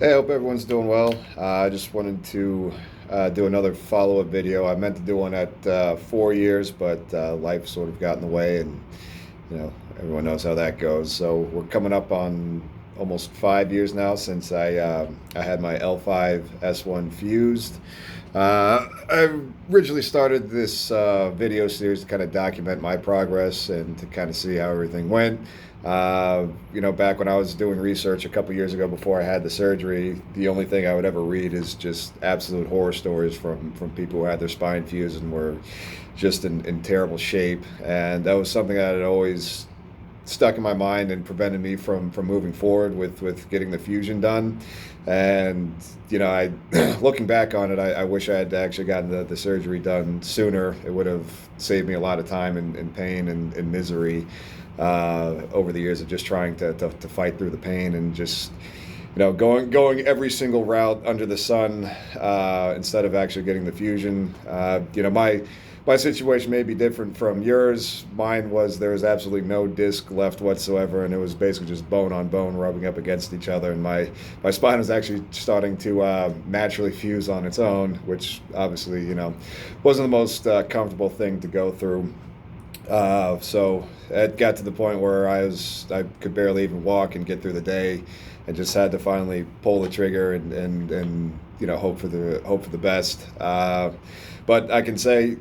Hey, I hope everyone's doing well. I just wanted to do another follow-up video. I meant to do one at 4 years, but life sort of got in the way, and everyone knows how that goes. So we're coming up on almost 5 years now since I had my L5 S1 fused. I originally started this video series to kind of document my progress and to kind of see how everything went. Back when I was doing research a couple years ago before I had the surgery, the only thing I would ever read is just absolute horror stories from people who had their spine fused and were just in terrible shape. And that was something that had always stuck in my mind and prevented me from moving forward with getting the fusion done. And I looking back on it, I wish I had actually gotten the surgery done sooner. It would have saved me a lot of time and pain and misery over the years of just trying to fight through the pain and just going every single route under the sun instead of actually getting the fusion. My situation may be different from yours. Mine was there was absolutely no disc left whatsoever, and it was basically just bone on bone rubbing up against each other. And my spine was actually starting to naturally fuse on its own, which obviously wasn't the most comfortable thing to go through. So it got to the point where I could barely even walk and get through the day. I just had to finally pull the trigger and hope for the best. But I can say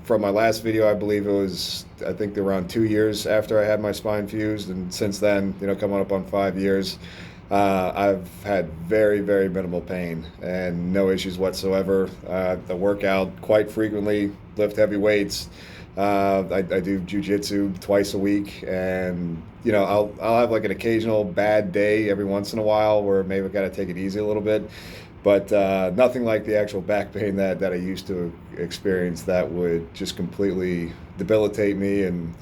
from my last video, I believe it was I think around 2 years after I had my spine fused, and since then coming up on 5 years. I've had very, very minimal pain and no issues whatsoever. I work out quite frequently, lift heavy weights. I do jujitsu twice a week, and I'll have like an occasional bad day every once in a while where maybe I got to take it easy a little bit, but nothing like the actual back pain that I used to experience that would just completely debilitate me and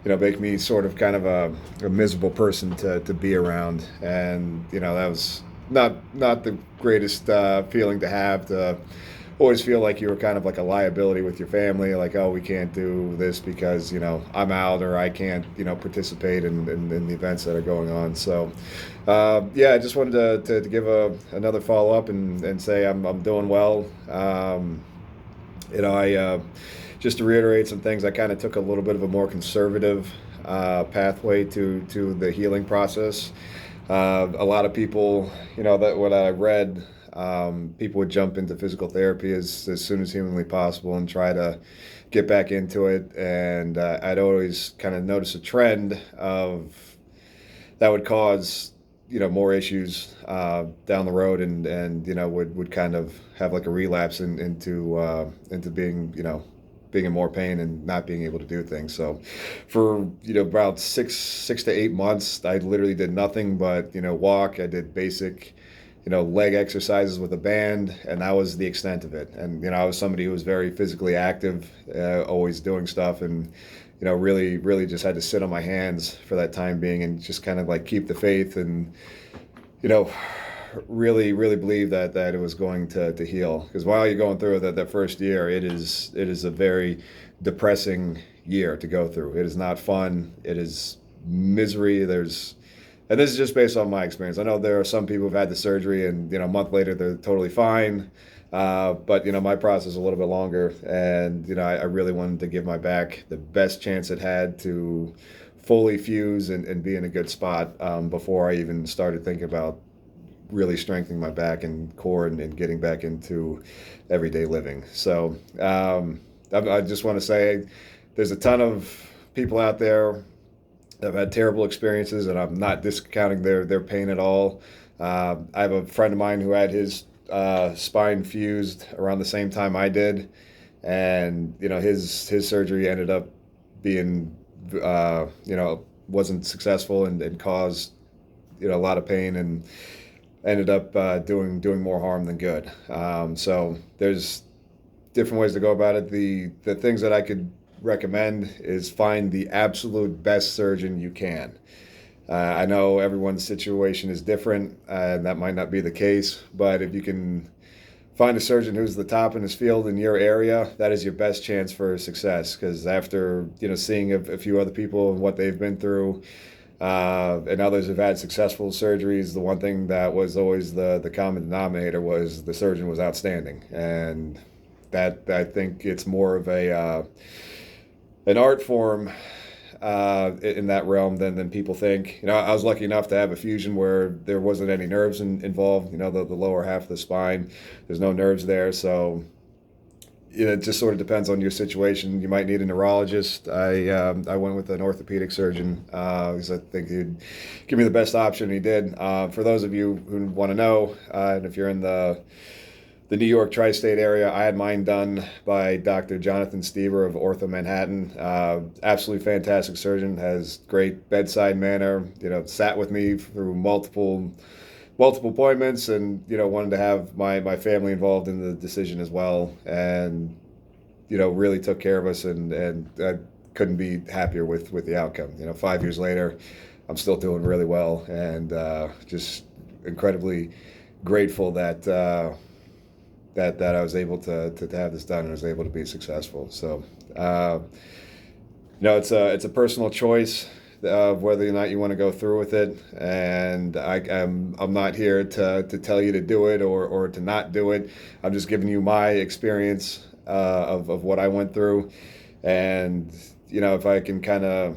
make me sort of kind of a miserable person to be around. And that was not the greatest feeling to have, to always feel like you were kind of like a liability with your family, like, oh, we can't do this because I'm out, or I can't participate in the events that are going on. So yeah, I just wanted to give another follow up and say I'm doing well. I just to reiterate some things, I kind of took a little bit of a more conservative pathway to the healing process. A lot of people, that what I read, people would jump into physical therapy as soon as humanly possible and try to get back into it. And I'd always kind of notice a trend of that would cause more issues down the road, and would kind of have like a relapse into being being in more pain and not being able to do things. So for about six to 8 months, I literally did nothing but walk. I did basic leg exercises with a band, and that was the extent of it. And I was somebody who was very physically active, always doing stuff, and really, really just had to sit on my hands for that time being and just kind of like keep the faith and you know really, really believe that it was going to heal. Because while you're going through that first year, it is a very depressing year to go through. It is not fun. It is misery. And this is just based on my experience. I know there are some people who've had the surgery and a month later they're totally fine. But my process is a little bit longer, and I really wanted to give my back the best chance it had to fully fuse and be in a good spot before I even started thinking about really strengthening my back and core and getting back into everyday living. So I just want to say there's a ton of people out there that have had terrible experiences, and I'm not discounting their pain at all. I have a friend of mine who had his spine fused around the same time I did, and his surgery ended up being wasn't successful and caused a lot of pain, and ended up doing more harm than good. So there's different ways to go about it. The things that I could recommend is find the absolute best surgeon you can. I know everyone's situation is different, and that might not be the case, but if you can find a surgeon who's the top in his field in your area, that is your best chance for success. Because after seeing a few other people and what they've been through, And others have had successful surgeries. The one thing that was always the common denominator was the surgeon was outstanding, and that I think it's more of a an art form in that realm than people think. I was lucky enough to have a fusion where there wasn't any nerves involved. The lower half of the spine, there's no nerves there, so it just sort of depends on your situation. You might need a neurologist. I went with an orthopedic surgeon because I think he'd give me the best option. He did. For those of you who want to know, and if you're in the New York tri-state area, I had mine done by Dr. Jonathan Stever of Ortho Manhattan. Absolutely fantastic surgeon, has great bedside manner, sat with me through multiple appointments, and wanted to have my family involved in the decision as well, and really took care of us, and I couldn't be happier with the outcome. 5 years later, I'm still doing really well, and just incredibly grateful that I was able to have this done and was able to be successful. So it's a personal choice of whether or not you want to go through with it, and I'm not here to tell you to do it or to not do it. I'm just giving you my experience of what I went through, and if I can kind of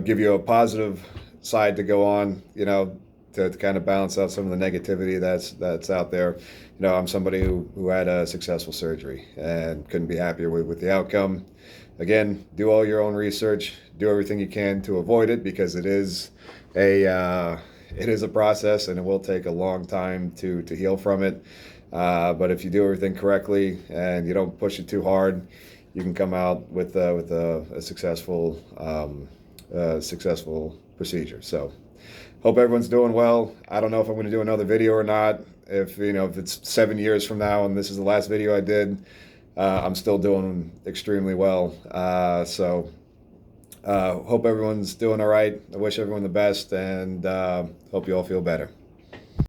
give you a positive side to go on, to kind of balance out some of the negativity that's out there. I'm somebody who had a successful surgery and couldn't be happier with the outcome. Again, do all your own research, do everything you can to avoid it, because it is a process, and it will take a long time to heal from it. But if you do everything correctly and you don't push it too hard, you can come out with a successful procedure. So hope everyone's doing well. I don't know if I'm going to do another video or not. If it's 7 years from now and this is the last video I did, I'm still doing extremely well. So hope everyone's doing all right. I wish everyone the best, and hope you all feel better.